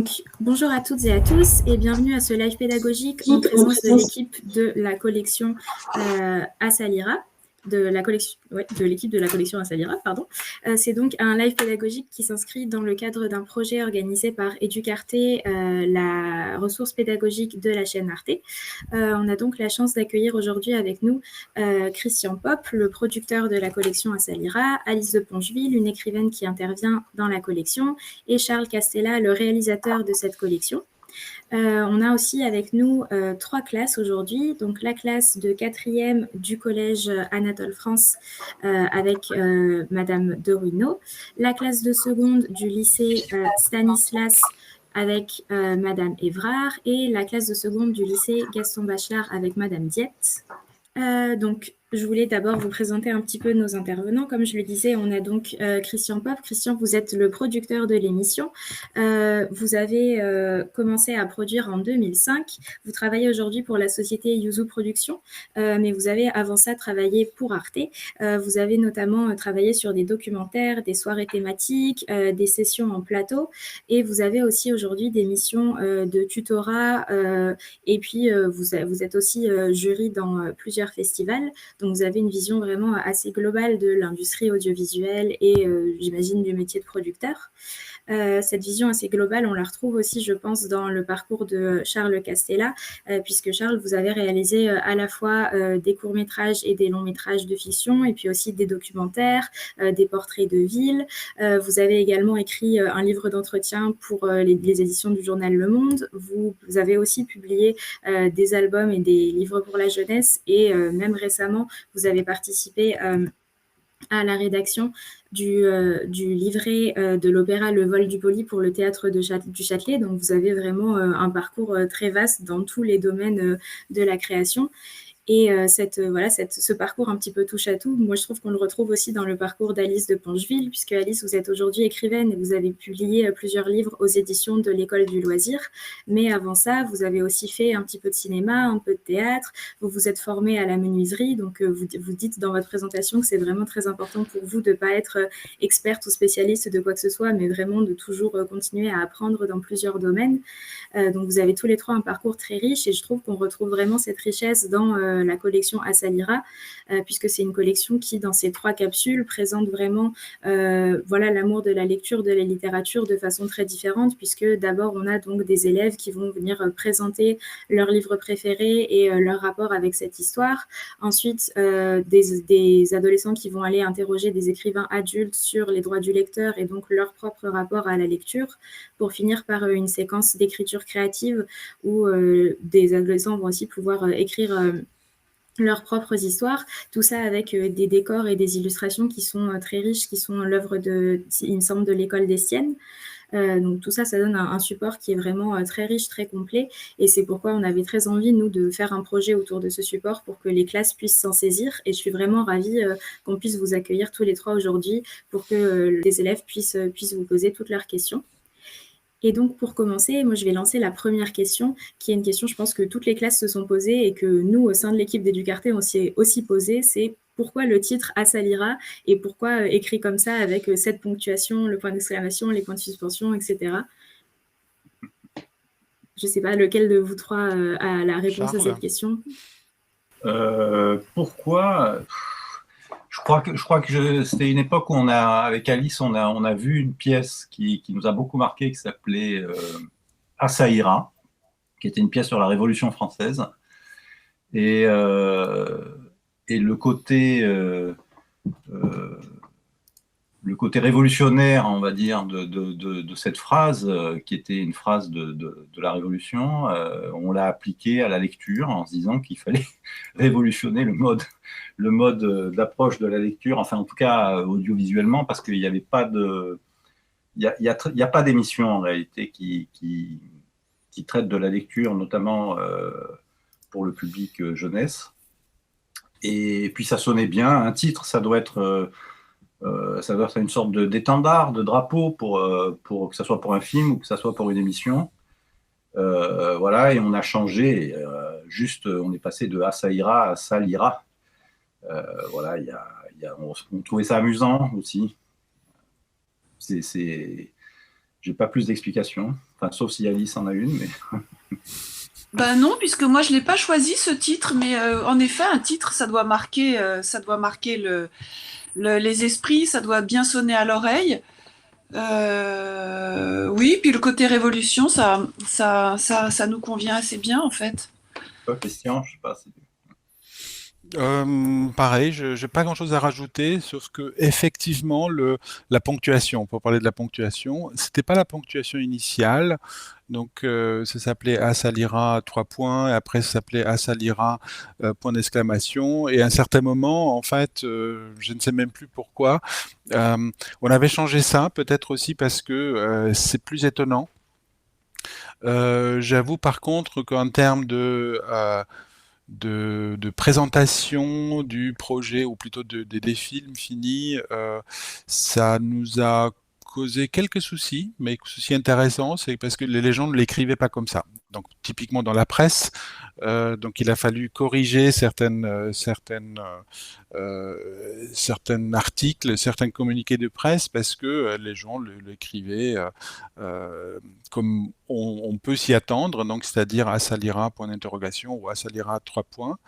Donc, bonjour à toutes et à tous et bienvenue à ce live pédagogique en présence de l'équipe de la collection Assalira, de l'équipe de la collection Assalira, pardon. C'est donc un live pédagogique qui s'inscrit dans le cadre d'un projet organisé par Educarte, la ressource pédagogique de la chaîne Arte. On a donc la chance d'accueillir aujourd'hui avec nous Christian Pop, le producteur de la collection Assalira, Alice de Pongeville, une écrivaine qui intervient dans la collection, et Charles Castella, le réalisateur de cette collection. On a aussi avec nous 3 classes aujourd'hui, donc la classe de 4e du collège Anatole France avec Madame Deruino, la classe de seconde du lycée Stanislas avec Madame Évrard et la classe de seconde du lycée Gaston Bachelard avec Madame Diette. Donc, je voulais d'abord vous présenter un petit peu nos intervenants. Comme je le disais, on a donc Christian Pop. Christian, vous êtes le producteur de l'émission. Vous avez commencé à produire en 2005. Vous travaillez aujourd'hui pour la société Yuzu Productions, mais vous avez avant ça travaillé pour Arte. Vous avez notamment travaillé sur des documentaires, des soirées thématiques, des sessions en plateau, et vous avez aussi aujourd'hui des missions de tutorat, et puis vous êtes aussi jury dans plusieurs festivals. Donc, vous avez une vision vraiment assez globale de l'industrie audiovisuelle et j'imagine du métier de producteur. Cette vision assez globale, on la retrouve aussi, je pense, dans le parcours de Charles Castella, puisque Charles, vous avez réalisé à la fois des courts-métrages et des longs-métrages de fiction, et puis aussi des documentaires, des portraits de ville. Vous avez également écrit un livre d'entretien pour les éditions du journal Le Monde. Vous avez aussi publié des albums et des livres pour la jeunesse, et même récemment, vous avez participé à la rédaction du livret de l'opéra Le Vol du Poli pour le théâtre du Châtelet. Donc, vous avez vraiment un parcours très vaste dans tous les domaines de la création. Et ce parcours un petit peu touche à tout, moi je trouve qu'on le retrouve aussi dans le parcours d'Alice de Pongeville, puisque Alice, vous êtes aujourd'hui écrivaine et vous avez publié plusieurs livres aux éditions de l'École du Loisir. Mais avant ça, vous avez aussi fait un petit peu de cinéma, un peu de théâtre, vous vous êtes formée à la menuiserie, donc vous dites dans votre présentation que c'est vraiment très important pour vous de ne pas être experte ou spécialiste de quoi que ce soit, mais vraiment de toujours continuer à apprendre dans plusieurs domaines. Donc vous avez tous les trois un parcours très riche, et je trouve qu'on retrouve vraiment cette richesse dans la collection Assalira, puisque c'est une collection qui, dans ces 3 capsules, présente vraiment l'amour de la lecture, de la littérature de façon très différente, puisque d'abord on a donc des élèves qui vont venir présenter leurs livres préférés et leur rapport avec cette histoire. Ensuite, des adolescents qui vont aller interroger des écrivains adultes sur les droits du lecteur et donc leur propre rapport à la lecture, pour finir par une séquence d'écriture créative où des adolescents vont aussi pouvoir écrire leurs propres histoires, tout ça avec des décors et des illustrations qui sont très riches, qui sont l'œuvre il me semble, de l'école d'Estienne. Donc tout ça, ça donne un support qui est vraiment très riche, très complet, et c'est pourquoi on avait très envie, nous, de faire un projet autour de ce support pour que les classes puissent s'en saisir, et je suis vraiment ravie qu'on puisse vous accueillir tous les 3 aujourd'hui pour que les élèves puissent vous poser toutes leurs questions. Et donc, pour commencer, moi, je vais lancer la première question, qui est une question, je pense, que toutes les classes se sont posées et que nous, au sein de l'équipe d'Educarte, on s'y est aussi posé, c'est pourquoi le titre Assalira et pourquoi écrit comme ça avec cette ponctuation, le point d'exclamation, les points de suspension, etc. Je ne sais pas lequel de vous 3 a la réponse Charles. à cette question. Pourquoi ? Je crois que c'était une époque où avec Alice, on a vu une pièce qui nous a beaucoup marqué, qui s'appelait Assaïra, qui était une pièce sur la Révolution française. Et le côté révolutionnaire, on va dire, de cette phrase, qui était une phrase de la Révolution, on l'a appliquée à la lecture en se disant qu'il fallait révolutionner le mode d'approche de la lecture, enfin en tout cas audiovisuellement, parce qu'il n'y avait pas il y a pas d'émission en réalité qui traite de la lecture, notamment pour le public jeunesse. Et puis ça sonnait bien. Un titre, ça doit être une sorte d'étendard, de drapeau pour que ça soit pour un film ou que ça soit pour une émission. Voilà, et on a changé. On est passé de Assaïra à Salira. Voilà, on trouvait ça amusant aussi. j'ai pas plus d'explications, enfin, sauf si Alice en a une, mais... Ben non, puisque moi je l'ai pas choisi ce titre, mais en effet un titre ça doit marquer les esprits, ça doit bien sonner à l'oreille. Oui, puis le côté révolution, ça nous convient assez bien en fait. Toi, Christian, je sais pas. Pareil, je n'ai pas grand-chose à rajouter, sauf que effectivement, la ponctuation, pour parler de la ponctuation, c'était pas la ponctuation initiale, donc ça s'appelait Asalira 3 points, et après ça s'appelait Asalira point d'exclamation, et à un certain moment, en fait, je ne sais même plus pourquoi, on avait changé ça, peut-être aussi parce que c'est plus étonnant. J'avoue par contre qu'en termes de présentation du projet, ou plutôt des films finis, ça nous a causé quelques soucis, mais soucis intéressants, c'est parce que les gens ne l'écrivaient pas comme ça. Donc typiquement dans la presse, donc il a fallu corriger certains articles, certains communiqués de presse, parce que les gens l'écrivaient comme on peut s'y attendre, donc c'est-à-dire Asalira point d'interrogation ou Asalira 3 points.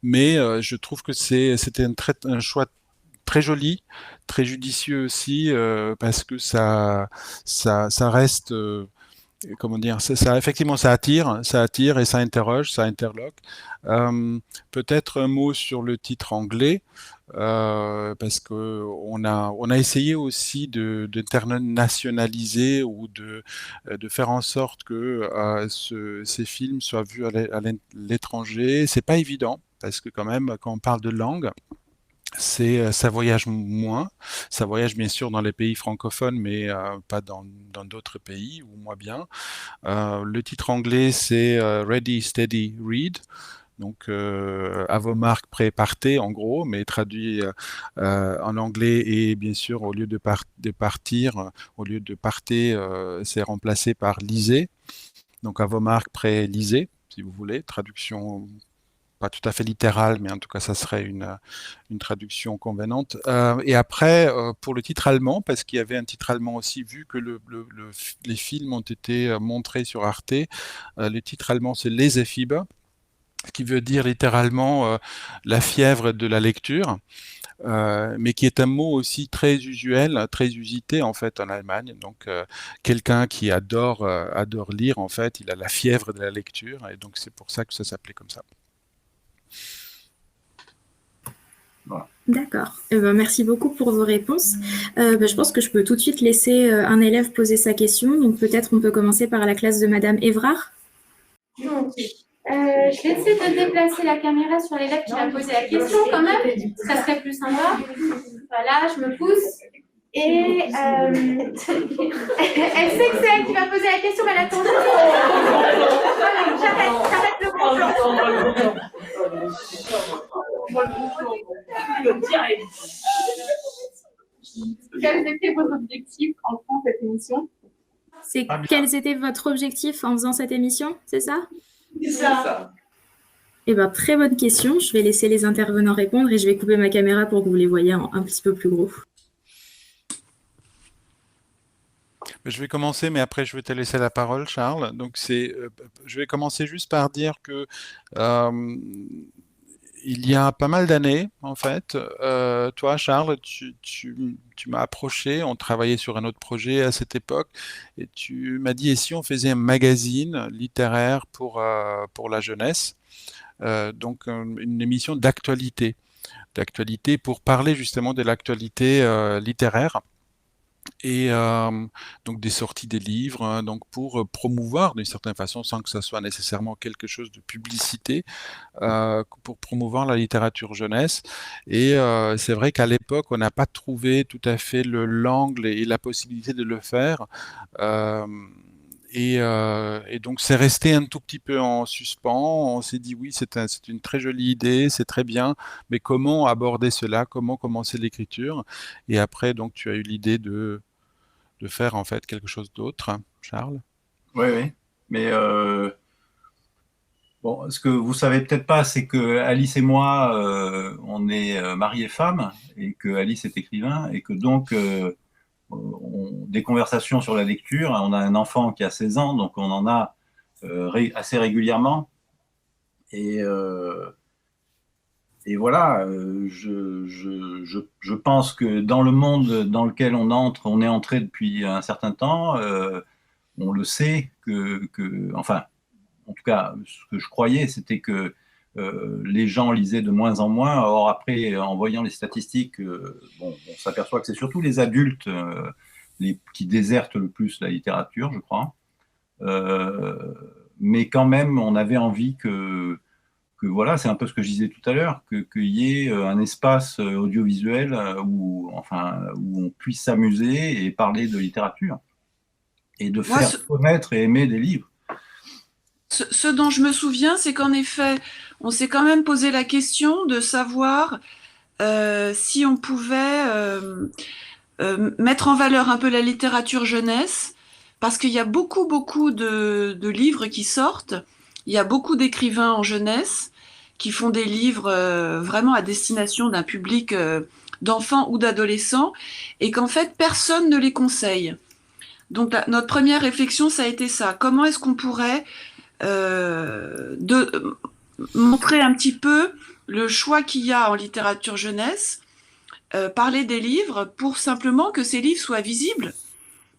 Mais je trouve que c'était un choix très joli, très judicieux aussi, parce que ça reste, comment dire, effectivement ça attire et ça interroge, ça interloque. Peut-être un mot sur le titre anglais, parce que on a essayé aussi d'internationaliser ou de faire en sorte que ces films soient vus à l'étranger. C'est pas évident, parce que quand même, quand on parle de langue, ça voyage moins. Ça voyage bien sûr dans les pays francophones, mais pas dans d'autres pays, ou moins bien. Le titre anglais, c'est Ready, Steady, Read. Donc, à vos marques, prêts, partez, en gros, mais traduit en anglais, et bien sûr, au lieu de partir, au lieu de partez, c'est remplacé par lisez. Donc, à vos marques, prêts, lisez, si vous voulez. Traduction pas tout à fait littérale, mais en tout cas, ça serait une traduction convenante. Et après, pour le titre allemand, parce qu'il y avait un titre allemand aussi, vu que les films ont été montrés sur Arte, le titre allemand, c'est Lesefieber, ce qui veut dire littéralement la fièvre de la lecture, mais qui est un mot aussi très usuel, très usité en fait en Allemagne. Donc quelqu'un qui adore lire, en fait, il a la fièvre de la lecture, et donc c'est pour ça que ça s'appelait comme ça. Voilà. D'accord. Merci beaucoup pour vos réponses. Je pense que je peux tout de suite laisser un élève poser sa question. Donc peut-être on peut commencer par la classe de Madame Évrard. Okay. Je vais essayer de déplacer la caméra sur l'élève qui va poser la question quand même. Ça serait plus sympa. Voilà, je me pousse. Et elle sait que c'est elle qui va poser la question, mais elle attend. Voilà, j'arrête le complot. Quels étaient vos objectifs en faisant cette émission? Quels étaient votre objectif en faisant cette émission, c'est ça? C'est ça. Très bonne question. Je vais laisser les intervenants répondre, et je vais couper ma caméra pour que vous les voyez un petit peu plus gros. Je vais commencer, mais après je vais te laisser la parole, Charles. Donc je vais commencer juste par dire que il y a pas mal d'années, en fait, toi, Charles, tu m'as approché, on travaillait sur un autre projet à cette époque, et tu m'as dit, et si on faisait un magazine littéraire pour la jeunesse, donc une émission d'actualité pour parler justement de l'actualité littéraire. Et donc des sorties des livres, hein, donc pour promouvoir d'une certaine façon, sans que ça soit nécessairement quelque chose de publicité, pour promouvoir la littérature jeunesse. Et c'est vrai qu'à l'époque, on n'a pas trouvé tout à fait l'angle et la possibilité de le faire. Et donc c'est resté un tout petit peu en suspens. On s'est dit oui, c'est une très jolie idée, c'est très bien, mais comment aborder cela, comment commencer l'écriture? Et après, donc tu as eu l'idée de faire en fait quelque chose d'autre, Charles? Oui, mais bon, ce que vous savez peut-être pas, c'est que Alice et moi, on est mari et femme, et que Alice est écrivain, et que donc des conversations sur la lecture. On a un enfant qui a 16 ans, donc on en a assez régulièrement. Et voilà, je pense que dans le monde dans lequel on est entré depuis un certain temps, on le sait enfin, en tout cas, ce que je croyais, c'était que les gens lisaient de moins en moins. Or, après, en voyant les statistiques, on s'aperçoit que c'est surtout les adultes qui désertent le plus la littérature, je crois. Mais quand même, on avait envie que voilà, c'est un peu ce que je disais tout à l'heure, qu'il y ait un espace audiovisuel où on puisse s'amuser et parler de littérature et de faire connaître et aimer des livres. Ce dont je me souviens, c'est qu'en effet, on s'est quand même posé la question de savoir si on pouvait mettre en valeur un peu la littérature jeunesse, parce qu'il y a beaucoup de livres qui sortent, il y a beaucoup d'écrivains en jeunesse qui font des livres vraiment à destination d'un public d'enfants ou d'adolescents, et qu'en fait, personne ne les conseille. Donc notre première réflexion, ça a été ça. Comment est-ce qu'on pourrait montrer un petit peu le choix qu'il y a en littérature jeunesse, parler des livres pour simplement que ces livres soient visibles.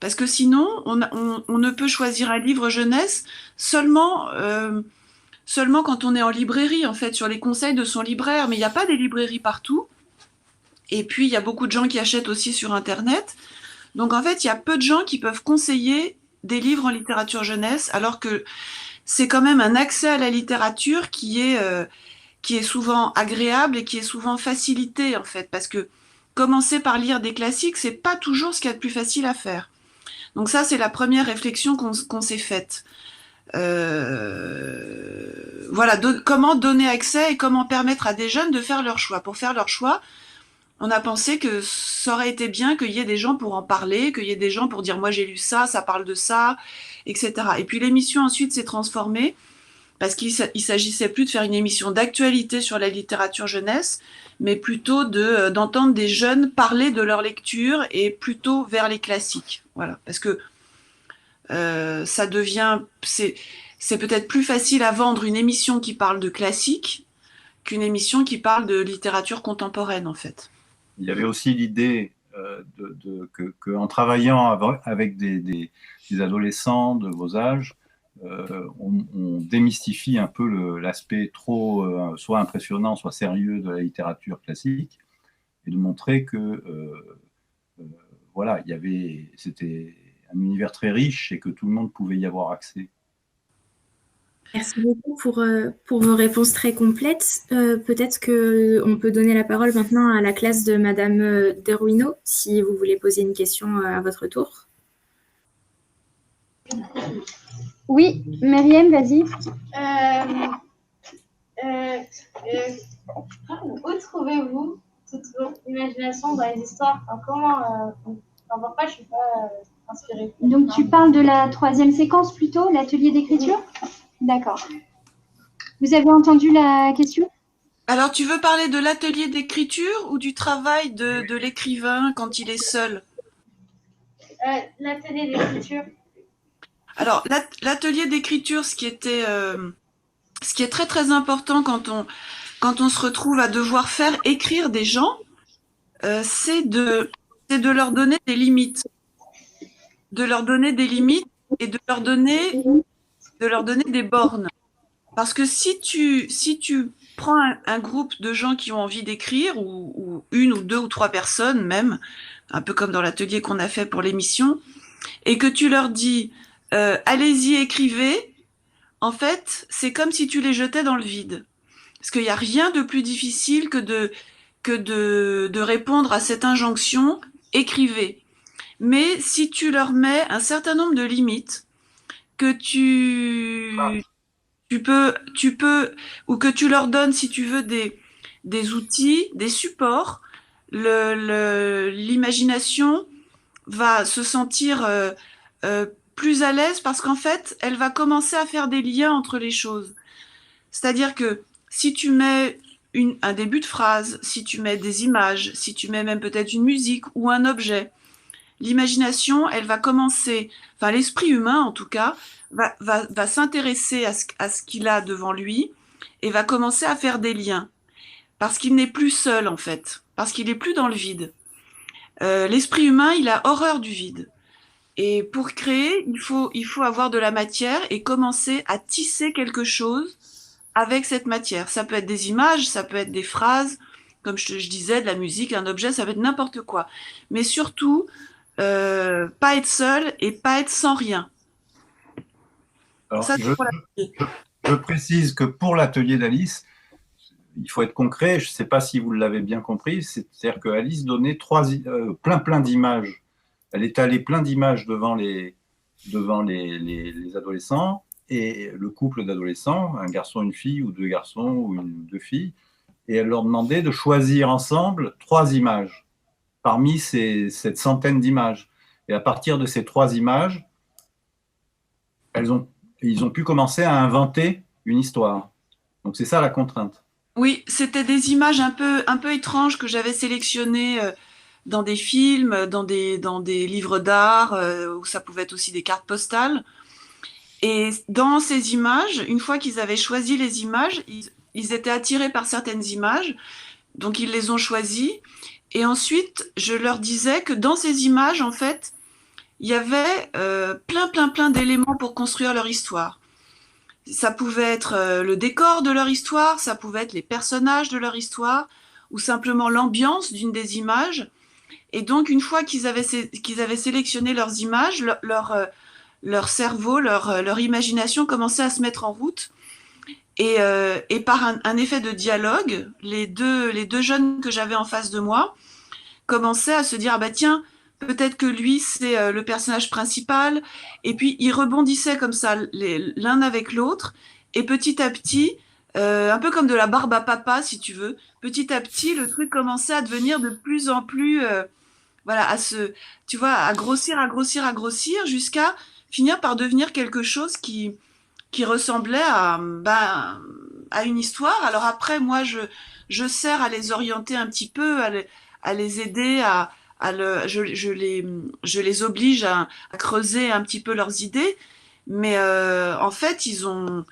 Parce que sinon, on ne peut choisir un livre jeunesse seulement quand on est en librairie, en fait, sur les conseils de son libraire. Mais il n'y a pas des librairies partout. Et puis, il y a beaucoup de gens qui achètent aussi sur Internet. Donc, en fait, il y a peu de gens qui peuvent conseiller des livres en littérature jeunesse, alors que c'est quand même un accès à la littérature qui est souvent agréable et qui est souvent facilité, en fait. Parce que commencer par lire des classiques, c'est pas toujours ce qu'il y a de plus facile à faire. Donc ça, c'est la première réflexion qu'on s'est faite. Voilà, comment donner accès et comment permettre à des jeunes de faire leur choix. Pour faire leur choix, on a pensé que ça aurait été bien qu'il y ait des gens pour en parler, qu'il y ait des gens pour dire « moi j'ai lu ça, ça parle de ça », etc. Et puis l'émission ensuite s'est transformée parce qu'il s'agissait plus de faire une émission d'actualité sur la littérature jeunesse, mais plutôt d'entendre des jeunes parler de leur lecture et plutôt vers les classiques. Voilà, parce que ça devient, c'est peut-être plus facile à vendre une émission qui parle de classique qu'une émission qui parle de littérature contemporaine, en fait. Il y avait aussi l'idée qu'en travaillant avec des adolescents de vos âges, on démystifie un peu l'aspect trop soit impressionnant, soit sérieux de la littérature classique, et de montrer que voilà, c'était un univers très riche et que tout le monde pouvait y avoir accès. Merci beaucoup pour vos réponses très complètes. Peut-être qu'on peut donner la parole maintenant à la classe de Madame Deruino, si vous voulez poser une question à votre tour. Oui, Myriam, vas-y. Où trouvez-vous toute votre imagination dans les histoires? Pourquoi je ne suis pas inspirée? Donc, tu parles de la 3e séquence plutôt, l'atelier d'écriture? D'accord. Vous avez entendu la question? Alors, tu veux parler de l'atelier d'écriture ou du travail de l'écrivain quand il est seul? L'atelier d'écriture. Alors, l'atelier d'écriture, ce qui est très très important quand on se retrouve à devoir faire écrire des gens, c'est de leur donner des limites. De leur donner des limites et de leur donner des bornes. Parce que si tu prends un groupe de gens qui ont envie d'écrire, ou une ou deux ou trois personnes même, un peu comme dans l'atelier qu'on a fait pour l'émission, et que tu leur dis allez-y, écrivez, en fait, c'est comme si tu les jetais dans le vide. Parce qu'il n'y a rien de plus difficile que de répondre à cette injonction, écrivez. Mais si tu leur mets un certain nombre de limites, que tu peux, ou que tu leur donnes, si tu veux, des outils, des supports, l'imagination va se sentir plus à l'aise parce qu'en fait, elle va commencer à faire des liens entre les choses. C'est-à-dire que si tu mets un début de phrase, si tu mets des images, si tu mets même peut-être une musique ou un objet, l'imagination, elle va commencer, enfin l'esprit humain en tout cas, va s'intéresser à ce qu'il a devant lui et va commencer à faire des liens. Parce qu'il n'est plus seul en fait, parce qu'il n'est plus dans le vide. L'esprit humain, il a horreur du vide. Et pour créer, il faut avoir de la matière et commencer à tisser quelque chose avec cette matière. Ça peut être des images, ça peut être des phrases, comme je disais, de la musique, un objet, ça peut être n'importe quoi. Mais surtout, pas être seul et pas être sans rien. Alors, Ça, c'est pour la... je précise que pour l'atelier d'Alice, il faut être concret, je ne sais pas si vous l'avez bien compris, c'est-à-dire qu'Alice donnait plein d'images. Elle étalait plein d'images devant les adolescents et le couple d'adolescents, un garçon, une fille, ou deux garçons, ou deux filles, et elle leur demandait de choisir ensemble 3 images parmi cette centaine d'images. Et à partir de ces 3 images, ils ont pu commencer à inventer une histoire. Donc c'est ça la contrainte. Oui, c'était des images un peu étranges que j'avais sélectionnées dans des films, dans des livres d'art, où ça pouvait être aussi des cartes postales. Et dans ces images, une fois qu'ils avaient choisi les images, ils étaient attirés par certaines images, donc ils les ont choisies. Et ensuite, je leur disais que dans ces images, en fait, il y avait plein d'éléments pour construire leur histoire. Ça pouvait être le décor de leur histoire, ça pouvait être les personnages de leur histoire, ou simplement l'ambiance d'une des images. Et donc, une fois qu'ils avaient sélectionné leurs images, leur cerveau, leur imagination commençait à se mettre en route. Et par un effet de dialogue, les deux jeunes que j'avais en face de moi commençaient à se dire, ah bah tiens, peut-être que lui, c'est le personnage principal. Et puis, ils rebondissaient comme ça, l'un avec l'autre. Et petit à petit, un peu comme de la barbe à papa, si tu veux, petit à petit, le truc commençait à devenir de plus en plus, voilà, tu vois, à grossir, jusqu'à finir par devenir quelque chose qui ressemblait à une histoire. Alors après, moi, je sers à les orienter un petit peu, à les aider, je les oblige à creuser un petit peu leurs idées. Mais en fait, ils ont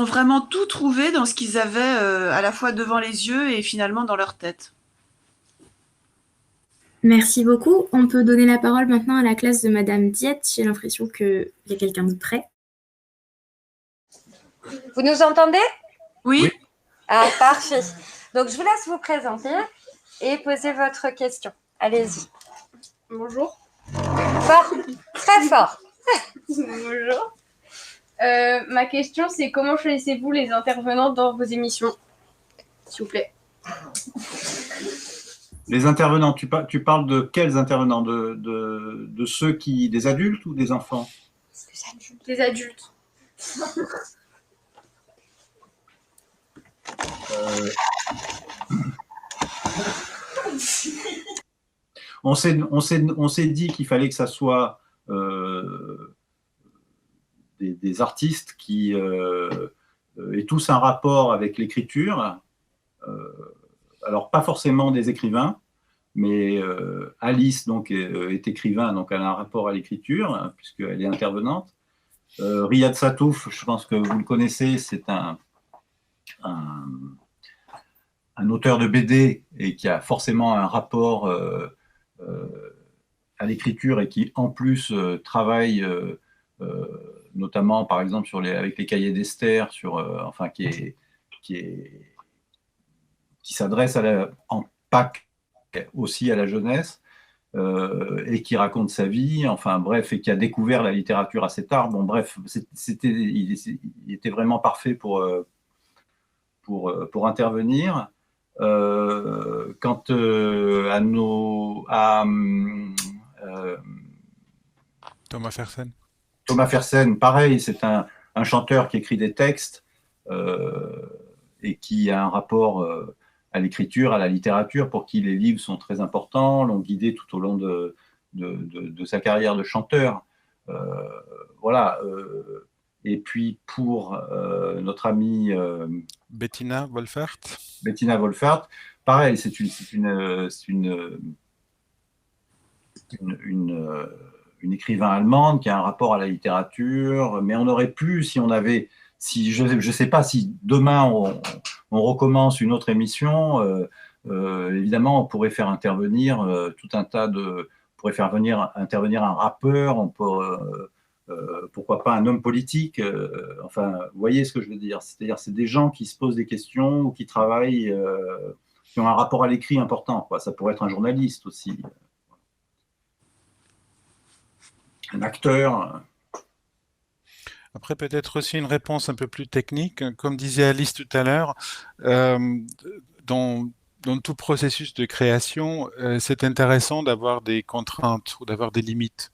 vraiment tout trouvé dans ce qu'ils avaient à la fois devant les yeux et finalement dans leur tête. Merci beaucoup. On peut donner la parole maintenant à la classe de Madame Diette. J'ai l'impression qu'il y a quelqu'un de prêt. Vous nous entendez? Oui. Ah, parfait. Donc, je vous laisse vous présenter et poser votre question. Allez-y. Bonjour. Fort, très fort. Bonjour. Ma question, c'est comment choisissez-vous les intervenants dans vos émissions? S'il vous plaît. Les intervenants, tu parles de quels intervenants? De ceux des adultes ou des enfants? Des adultes. On s'est dit qu'il fallait que ça soit des artistes qui aient tous un rapport avec l'écriture. Alors, pas forcément des écrivains, mais Alice donc, est écrivain, donc elle a un rapport à l'écriture, hein, puisqu'elle est intervenante. Riyad Satouf, je pense que vous le connaissez, c'est un auteur de BD et qui a forcément un rapport à l'écriture et qui, en plus, travaille notamment, par exemple, avec les cahiers d'Esther, enfin, qui s'adresse en Pâques aussi à la jeunesse, et qui raconte sa vie, enfin bref, et qui a découvert la littérature assez tard. Bon, bref, il était vraiment parfait pour intervenir. Quant à Thomas Fersen. Thomas Fersen, pareil, c'est un chanteur qui écrit des textes et qui a un rapport à l'écriture, à la littérature, pour qui les livres sont très importants, l'ont guidé tout au long de sa carrière de chanteur. Voilà. Et puis pour notre amie Bettina Wolfert. Bettina Wolfert, pareil, c'est une une écrivain allemande qui a un rapport à la littérature, mais on aurait pu, si je ne sais pas, si demain on recommence une autre émission, évidemment, on pourrait faire intervenir tout un tas de... On pourrait faire intervenir un rappeur, pourquoi pas un homme politique, enfin, vous voyez ce que je veux dire. C'est-à-dire, c'est des gens qui se posent des questions ou qui travaillent, qui ont un rapport à l'écrit important, quoi. Ça pourrait être un journaliste aussi, un acteur. Après, peut-être aussi une réponse un peu plus technique. Comme disait Alice tout à l'heure, dans tout processus de création, c'est intéressant d'avoir des contraintes ou d'avoir des limites.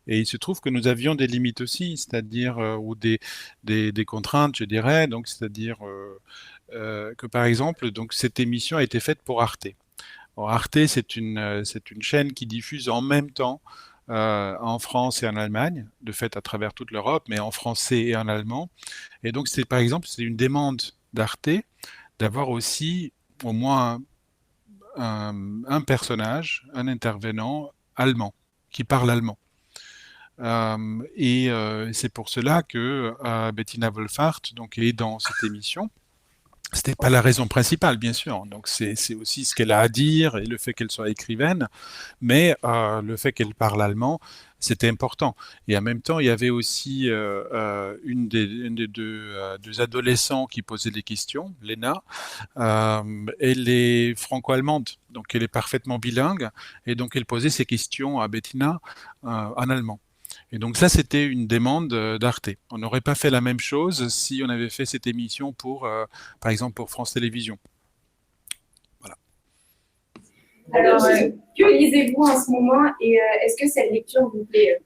Et il se trouve que nous avions des limites aussi, c'est-à-dire ou des contraintes, je dirais. Donc, c'est-à-dire que par exemple, donc cette émission a été faite pour Arte. Or, Arte, c'est une chaîne qui diffuse en même temps en France et en Allemagne, de fait à travers toute l'Europe, mais en français et en allemand. Et donc, par exemple, c'est une demande d'Arte d'avoir aussi au moins un personnage, un intervenant allemand, qui parle allemand. C'est pour cela que Bettina Wohlfahrt donc, est dans cette émission. C'était pas la raison principale, bien sûr. Donc c'est aussi ce qu'elle a à dire et le fait qu'elle soit écrivaine, mais le fait qu'elle parle allemand, c'était important. Et en même temps, il y avait aussi une des deux adolescents qui posait des questions, Lena. Elle est franco-allemande, donc elle est parfaitement bilingue, et donc elle posait ses questions à Bettina en allemand. Et donc ça, c'était une demande d'Arte. On n'aurait pas fait la même chose si on avait fait cette émission par exemple, pour France Télévisions. Voilà. Alors, que lisez-vous en ce moment et est-ce que cette lecture vous plaît?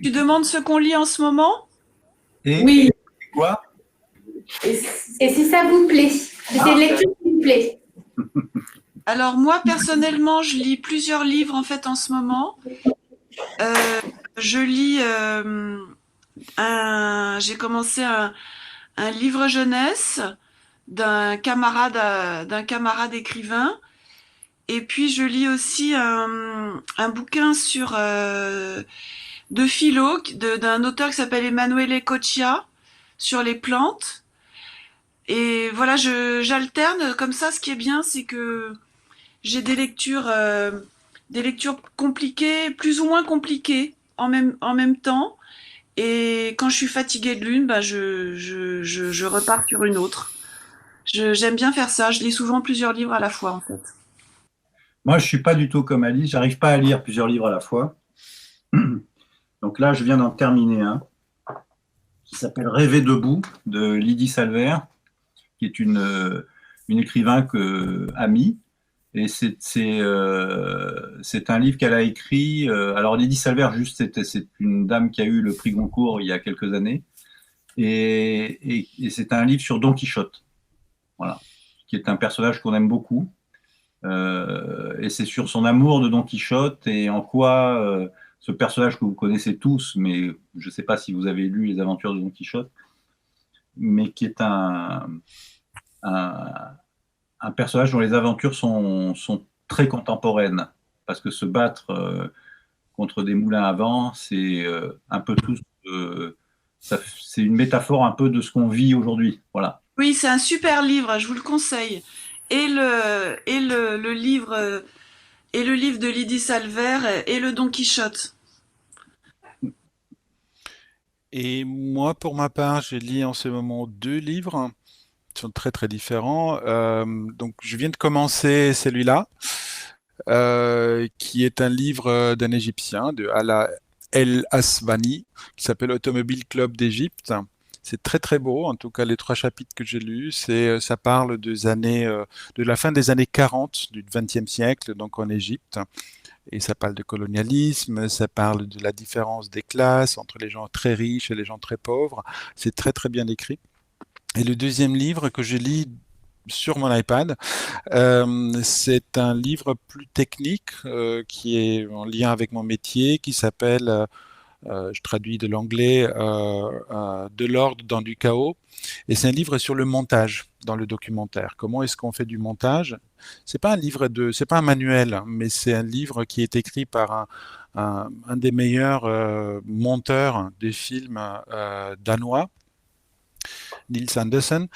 Tu demandes ce qu'on lit en ce moment? Et Oui. quoi? Et si ça vous plaît? Si c'est une lecture qui vous plaît? Alors moi personnellement, je lis plusieurs livres en fait en ce moment. Je lis j'ai commencé un livre jeunesse d'un camarade écrivain, et puis je lis aussi un bouquin de philo d'un auteur qui s'appelle Emanuele Coccia sur les plantes. Et voilà, j'alterne comme ça. Ce qui est bien, c'est que j'ai des lectures compliquées, plus ou moins compliquées en même temps. Et quand je suis fatiguée de l'une, bah je repars sur une autre. J'aime bien faire ça. Je lis souvent plusieurs livres à la fois, en fait. Moi, je suis pas du tout comme Alice. J'arrive pas à lire plusieurs livres à la fois. Donc là, je viens d'en terminer un qui s'appelle Rêver debout de Lydie Salver, qui est une écrivain amie. Et c'est un livre qu'elle a écrit. Alors, Lydie Salver, c'est une dame qui a eu le prix Goncourt il y a quelques années. Et c'est un livre sur Don Quichotte. Voilà. Qui est un personnage qu'on aime beaucoup. Et c'est sur son amour de Don Quichotte et en quoi ce personnage que vous connaissez tous, mais je ne sais pas si vous avez lu les aventures de Don Quichotte, mais qui est un personnage dont les aventures sont très contemporaines, parce que se battre contre des moulins à vent, c'est un peu tout, c'est une métaphore un peu de ce qu'on vit aujourd'hui. Voilà. Oui, c'est un super livre, je vous le conseille. Et le livre de Lydie Salver et le Don Quichotte. Et moi, pour ma part, je lis en ce moment 2 livres qui sont très très différents. Donc, je viens de commencer celui-là, qui est un livre d'un Égyptien, de Ala El Aswani, qui s'appelle Automobile Club d'Égypte. C'est très très beau, en tout cas les 3 chapitres que j'ai lus, ça parle de la fin des années 40 du XXe siècle, donc en Égypte. Et ça parle de colonialisme, ça parle de la différence des classes entre les gens très riches et les gens très pauvres. C'est très très bien écrit. Et le deuxième livre que je lis sur mon iPad, c'est un livre plus technique qui est en lien avec mon métier, qui s'appelle je traduis de l'anglais, De l'ordre dans du chaos. Et c'est un livre sur le montage dans le documentaire. Comment est-ce qu'on fait du montage? C'est pas c'est pas un manuel, hein, mais c'est un livre qui est écrit par un des meilleurs monteurs des films danois, Nils Andersen,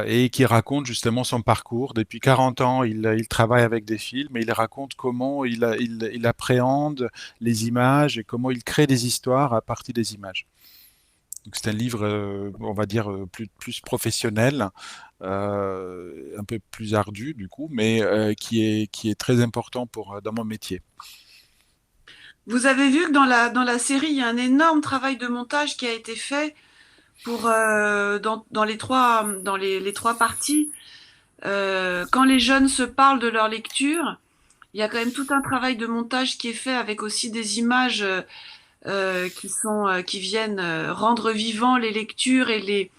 et qui raconte justement son parcours. Depuis 40 ans, il travaille avec des films et il raconte comment il appréhende les images et comment il crée des histoires à partir des images. Donc c'est un livre, on va dire, plus professionnel, un peu plus ardu du coup, mais qui est très important dans mon métier. Vous avez vu que dans la série, il y a un énorme travail de montage qui a été fait pour dans les trois parties. Quand les jeunes se parlent de leur lecture, il y a quand même tout un travail de montage qui est fait avec aussi des images qui viennent rendre vivant les lectures et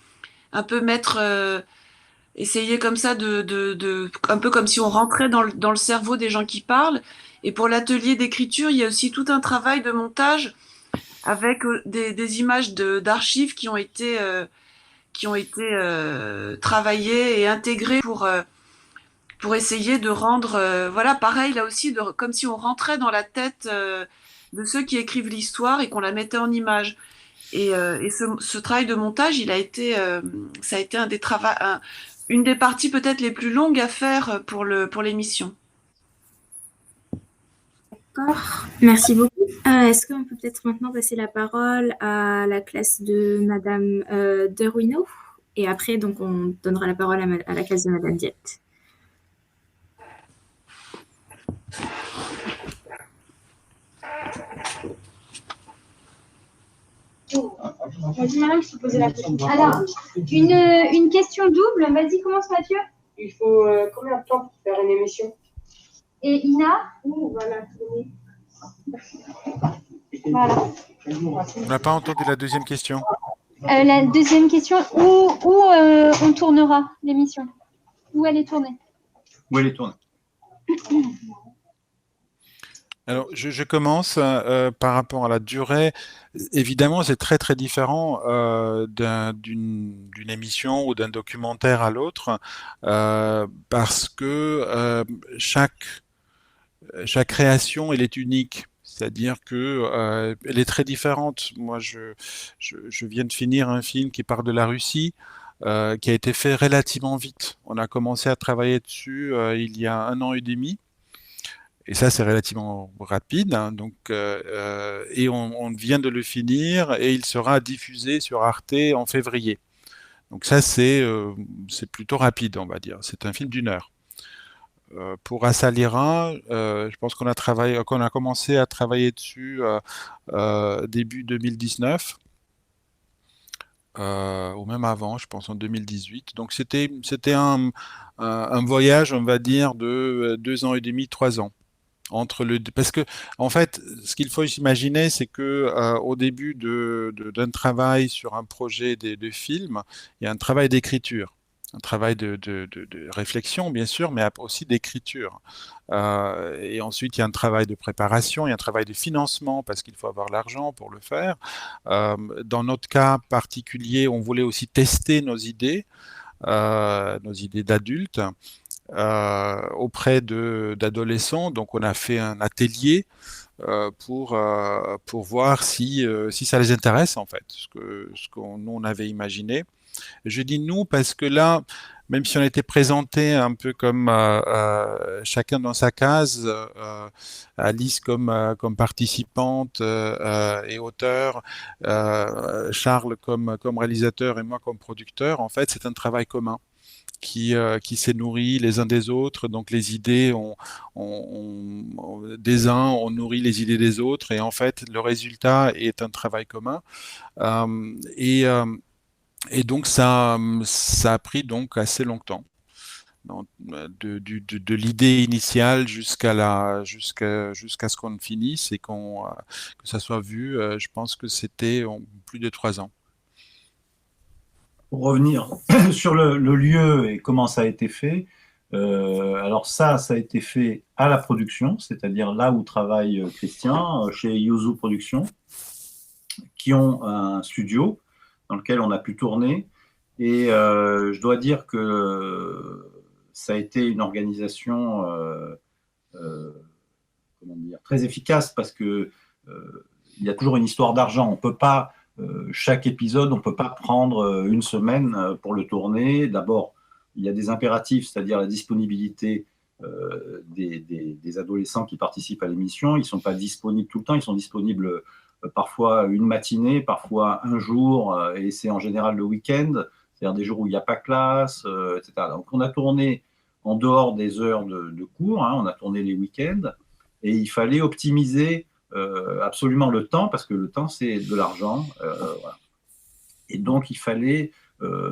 un peu essayer comme ça un peu comme si on rentrait dans le cerveau des gens qui parlent. Et pour l'atelier d'écriture, il y a aussi tout un travail de montage avec des images d'archives qui ont été travaillées et intégrées pour essayer de rendre, voilà, pareil là aussi, comme si on rentrait dans la tête de ceux qui écrivent l'histoire et qu'on la mettait en image. Et ce travail de montage, ça a été une des parties peut-être les plus longues à faire pour l'émission. D'accord, merci beaucoup. Est-ce qu'on peut peut-être maintenant passer la parole à la classe de Madame Deruino? Et après, donc, on donnera la parole à la classe de Madame Diette. Vas-y, Mariam, je te posais la question. Alors, une question double. Vas-y, commence, Mathieu. Il faut combien de temps pour faire une émission? Et Ina? Voilà. Voilà. On n'a pas entendu la deuxième question. La deuxième question, où on tournera l'émission? Où elle est tournée? Où elle est tournée? Alors, je commence par rapport à la durée. Évidemment, c'est très très différent d'une émission ou d'un documentaire à l'autre parce que chaque création, elle est unique. C'est-à-dire que elle est très différente. Moi, je viens de finir un film qui part de la Russie, qui a été fait relativement vite. On a commencé à travailler dessus il y a 1 an et demi. Et ça, c'est relativement rapide, hein, donc, et on vient de le finir et il sera diffusé sur Arte en février. Donc ça, c'est plutôt rapide, on va dire. C'est un film d'1 heure. Pour Asalira, je pense qu'on a commencé à travailler dessus début 2019. Ou même avant, je pense en 2018. Donc c'était un voyage, on va dire, de 2 ans et demi, 3 ans. Parce que en fait, ce qu'il faut imaginer, c'est que au début d'un travail sur un projet de film, il y a un travail d'écriture, un travail de réflexion, bien sûr, mais aussi d'écriture. Et ensuite, il y a un travail de préparation, il y a un travail de financement, parce qu'il faut avoir l'argent pour le faire. Dans notre cas particulier, on voulait aussi tester nos idées d'adultes. Auprès d'adolescents. Donc, on a fait un atelier pour voir si ça les intéresse, en fait, ce qu'on nous on avait imaginé. Je dis nous parce que là, même si on était présenté un peu comme chacun dans sa case, Alice comme participante et auteur, Charles comme réalisateur et moi comme producteur, en fait, c'est un travail commun qui s'est nourri les uns des autres. Donc les idées des uns ont nourri les idées des autres, et en fait le résultat est un travail commun. Et donc ça a pris donc assez longtemps. De l'idée initiale jusqu'à ce qu'on finisse et que ça soit vu, je pense que c'était plus de 3 ans. Pour revenir sur le lieu et comment ça a été fait, alors ça a été fait à la production, c'est-à-dire là où travaille Christian, chez Yuzu Productions. qui ont un studio dans lequel on a pu tourner. Et je dois dire que ça a été une organisation comment dire, très efficace parce que il y a toujours une histoire d'argent. On peut pas, chaque épisode, on peut pas prendre une semaine pour le tourner. D'abord, il y a des impératifs, c'est-à-dire la disponibilité des adolescents qui participent à l'émission. Ils ne sont pas disponibles tout le temps, ils sont disponibles parfois une matinée, parfois un jour, et c'est en général le week-end, c'est-à-dire des jours où il n'y a pas classe, etc. Donc on a tourné en dehors des heures de cours, hein, on a tourné les week-ends, et il fallait optimiser absolument le temps, parce que le temps c'est de l'argent. Voilà. Et donc il fallait,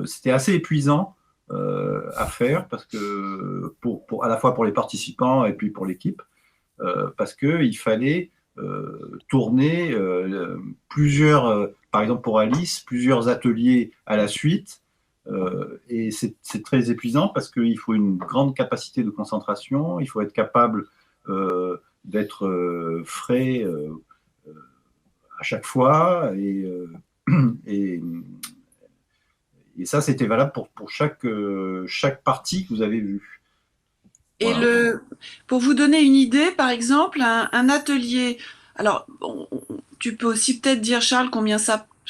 c'était assez épuisant à faire, parce que à la fois pour les participants et puis pour l'équipe, parce qu'il fallait tourner plusieurs, par exemple pour Alice, plusieurs ateliers à la suite. Et c'est très épuisant parce qu'il faut une grande capacité de concentration, il faut être capable d'être frais à chaque fois. Et ça, c'était valable pour chaque partie que vous avez vue. Et Voilà. pour vous donner une idée, par exemple, un atelier, alors tu peux aussi peut-être dire, Charles, combien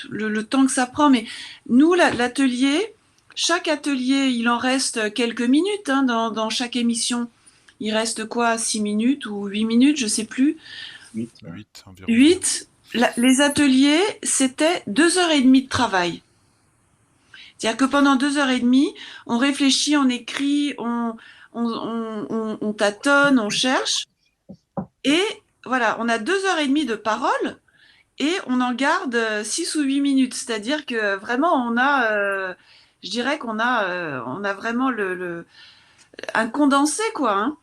le temps que ça prend, mais nous, l'atelier, chaque atelier, il en reste quelques minutes hein, dans chaque émission. Il reste quoi, 6 minutes ou 8 minutes, je sais plus. 8 environ. 8. Les ateliers, c'était 2h30 de travail. C'est-à-dire que pendant 2h30, on réfléchit, on écrit, on tâtonne, on cherche. Et voilà, on a 2h30 de parole et on en garde 6 ou 8 minutes. C'est-à-dire que vraiment, je dirais qu'on a vraiment un condensé, quoi. Hein.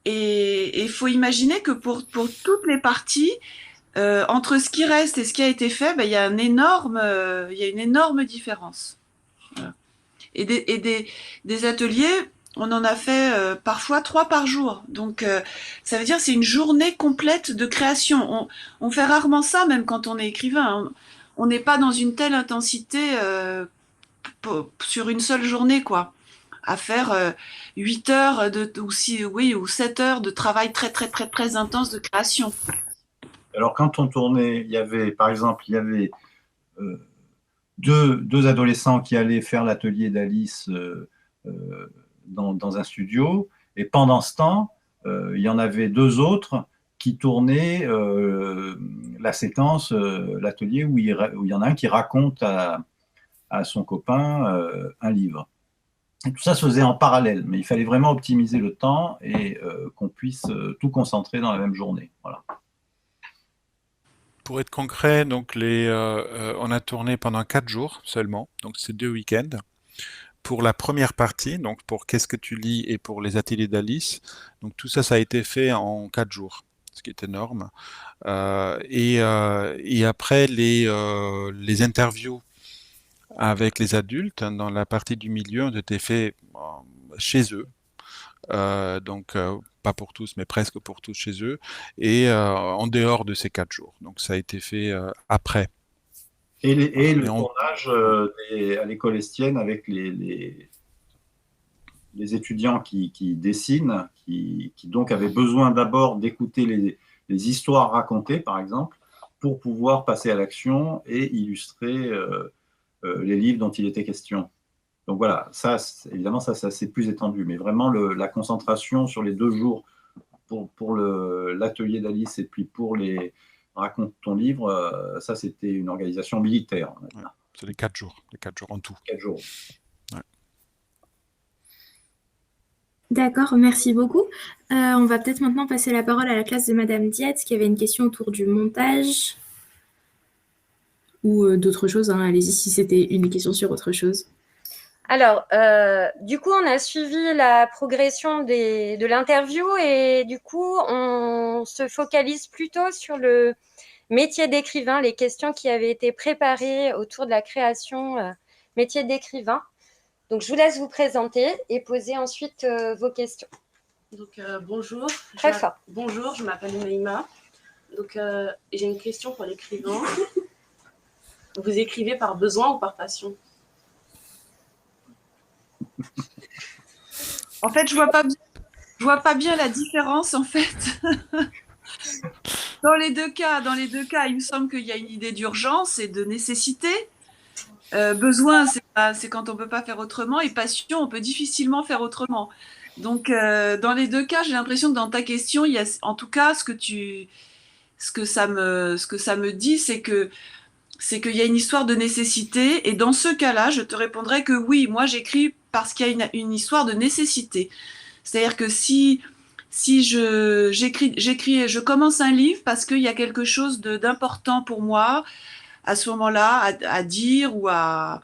Et il faut imaginer que pour toutes les parties, entre ce qui reste et ce qui a été fait, ben, il y a une énorme différence. Voilà. Et des ateliers, on en a fait parfois 3 par jour. Donc, ça veut dire que c'est une journée complète de création. On fait rarement ça, même quand on est écrivain. On n'est pas dans une telle intensité sur une seule journée, quoi. À faire 8 heures ou 7 heures de travail très, très, très, très intense de création. Alors, quand on tournait, par exemple, il y avait deux adolescents qui allaient faire l'atelier d'Alice dans un studio, et pendant ce temps, il y en avait 2 autres qui tournaient la séquence, l'atelier où il y en a un qui raconte à son copain un livre. Et tout ça se faisait en parallèle, mais il fallait vraiment optimiser le temps et qu'on puisse tout concentrer dans la même journée. Voilà. Pour être concret, donc on a tourné pendant 4 jours seulement, donc c'est 2 week-ends. Pour la première partie, donc pour Qu'est-ce que tu lis et pour les ateliers d'Alice, donc tout ça, ça a été fait en 4 jours, ce qui est énorme. Et après, les interviews avec les adultes dans la partie du milieu ont été faits chez eux. Donc pas pour tous, mais presque pour tous chez eux, et en dehors de ces 4 jours. Donc ça a été fait après. Et le tournage à l'école Estienne avec les étudiants qui dessinent, qui donc avaient besoin d'abord d'écouter les histoires racontées, par exemple, pour pouvoir passer à l'action et illustrer les livres dont il était question. Donc voilà, ça, évidemment, ça c'est plus étendu, mais vraiment la concentration sur les 2 jours pour l'atelier d'Alice et puis pour les Raconte ton livre, ça c'était une organisation militaire. Ouais, c'est les 4 jours en tout. 4 jours. Ouais. D'accord, merci beaucoup. On va peut-être maintenant passer la parole à la classe de Madame Dietz, qui avait une question autour du montage ou d'autres choses. Hein. Allez-y si c'était une question sur autre chose. Alors, du coup, on a suivi la progression de l'interview et du coup, on se focalise plutôt sur le métier d'écrivain, les questions qui avaient été préparées autour de la création métier d'écrivain. Donc, je vous laisse vous présenter et poser ensuite vos questions. Donc, bonjour. Très fort. Bonjour, je m'appelle Naïma. Donc, j'ai une question pour l'écrivain. Vous écrivez par besoin ou par passion? En fait, je vois pas bien la différence, en fait. Dans les deux cas, il me semble qu'il y a une idée d'urgence et de nécessité. Besoin, c'est quand on peut pas faire autrement, et passion, on peut difficilement faire autrement. Donc, dans les deux cas, j'ai l'impression que dans ta question, il y a, en tout cas, ce que ça me dit, c'est qu'il y a une histoire de nécessité. Et dans ce cas-là, je te répondrai que oui, moi, j'écris parce qu'il y a une histoire de nécessité. C'est-à-dire que si j'écris, je commence un livre parce qu'il y a quelque chose d'important pour moi à ce moment-là à dire ou à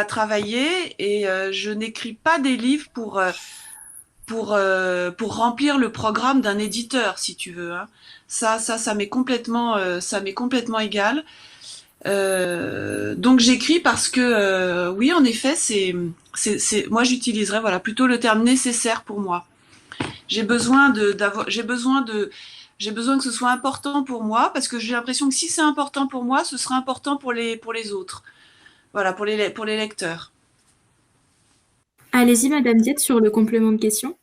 travailler, et je n'écris pas des livres pour remplir le programme d'un éditeur, si tu veux, hein. Ça m'est complètement égal. Donc j'écris parce que oui, en effet, moi j'utiliserais voilà plutôt le terme nécessaire pour moi. J'ai besoin que ce soit important pour moi, parce que j'ai l'impression que si c'est important pour moi, ce sera important pour les autres. Voilà, pour les lecteurs. Allez-y, Madame Diette, sur le complément de question.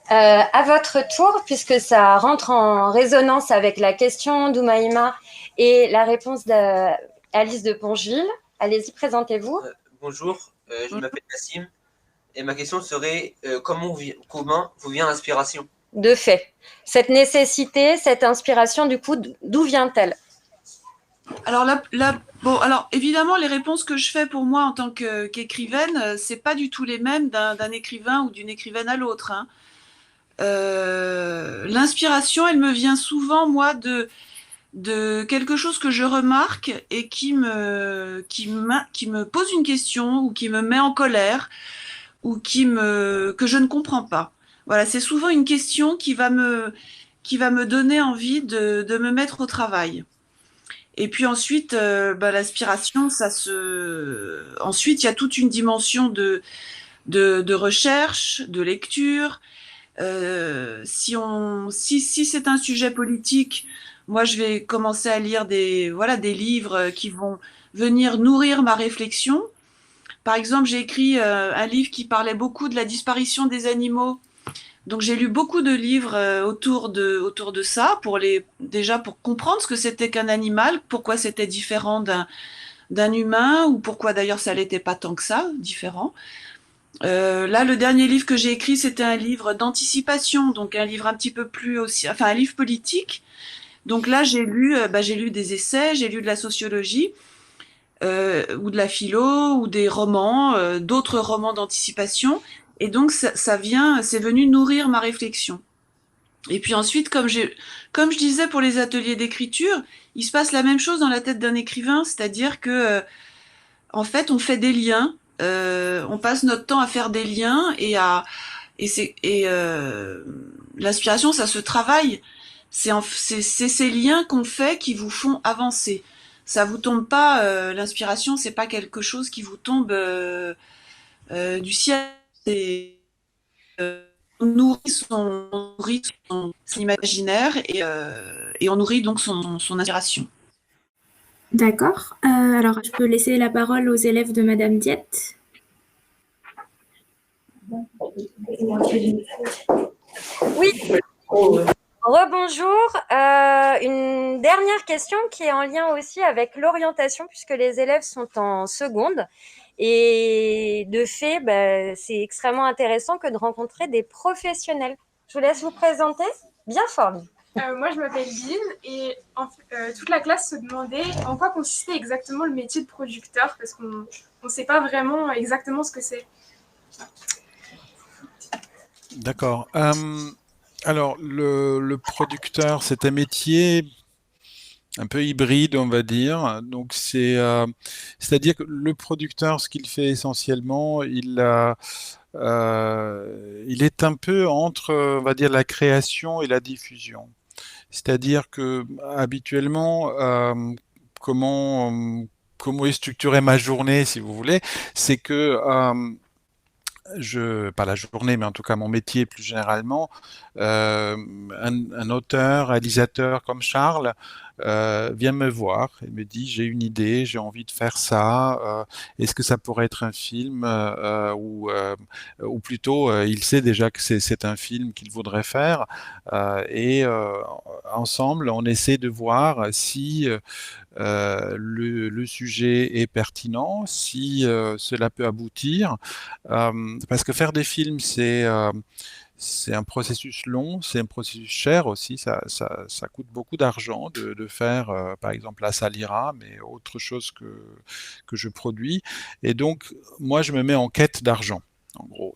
À votre tour, puisque ça rentre en résonance avec la question d'Oumaïma et la réponse d'Alice de Pongeville. Allez-y, présentez-vous. Bonjour, je m'appelle Nassim et ma question serait comment vous vient l'inspiration? De fait. Cette nécessité, cette inspiration, du coup, d'où vient-elle? Alors, alors évidemment, les réponses que je fais pour moi en tant qu'écrivaine, c'est pas du tout les mêmes d'un écrivain ou d'une écrivaine à l'autre, hein. L'inspiration, elle me vient souvent, moi, de quelque chose que je remarque et qui me pose une question, ou qui me met en colère, ou que je ne comprends pas. Voilà, c'est souvent une question qui va me donner envie de me mettre au travail. Et puis ensuite, l'aspiration, ensuite, il y a toute une dimension de recherche, de lecture. Si c'est un sujet politique, moi je vais commencer à lire des livres qui vont venir nourrir ma réflexion. Par exemple, j'ai écrit un livre qui parlait beaucoup de la disparition des animaux. Donc j'ai lu beaucoup de livres autour de ça, déjà pour comprendre ce que c'était qu'un animal, pourquoi c'était différent d'un humain, ou pourquoi d'ailleurs ça l'était pas tant que ça, différent. Là, le dernier livre que j'ai écrit, c'était un livre d'anticipation, donc un livre un petit peu plus aussi, enfin un livre politique. Donc là, j'ai lu des essais, j'ai lu de la sociologie, ou de la philo, ou des romans, d'autres romans d'anticipation. Et donc c'est venu nourrir ma réflexion. Et puis ensuite, comme je disais pour les ateliers d'écriture, il se passe la même chose dans la tête d'un écrivain, c'est-à-dire que en fait, on fait des liens, on passe notre temps à faire des liens, et l'inspiration, ça se travaille. C'est ces liens qu'on fait qui vous font avancer. Ça vous tombe pas, l'inspiration, c'est pas quelque chose qui vous tombe du ciel. On nourrit son imaginaire, et on nourrit donc son inspiration. D'accord. Alors, je peux laisser la parole aux élèves de Madame Diette. Oui. Rebonjour. Une dernière question qui est en lien aussi avec l'orientation, puisque les élèves sont en seconde. Et de fait, c'est extrêmement intéressant que de rencontrer des professionnels. Je vous laisse vous présenter. Bien fort. Moi, je m'appelle Lynn, et toute la classe se demandait en quoi consistait exactement le métier de producteur, parce qu'on ne sait pas vraiment exactement ce que c'est. D'accord. Alors, le producteur, c'est un métier un peu hybride, on va dire. Donc, c'est-à-dire que le producteur, ce qu'il fait essentiellement, il est un peu entre, on va dire, la création et la diffusion. C'est-à-dire que habituellement, comment est structurée ma journée, si vous voulez, c'est que pas la journée, mais en tout cas mon métier plus généralement, un auteur, réalisateur comme Charles vient me voir et me dit j'ai une idée, j'ai envie de faire ça, est-ce que ça pourrait être un film ou plutôt il sait déjà que c'est un film qu'il voudrait faire et ensemble on essaie de voir si le sujet est pertinent, si cela peut aboutir, parce que faire des films, c'est un processus long, c'est un processus cher aussi, ça coûte beaucoup d'argent de faire, par exemple, la Salira, mais autre chose que je produis. Et donc, moi, je me mets en quête d'argent, en gros.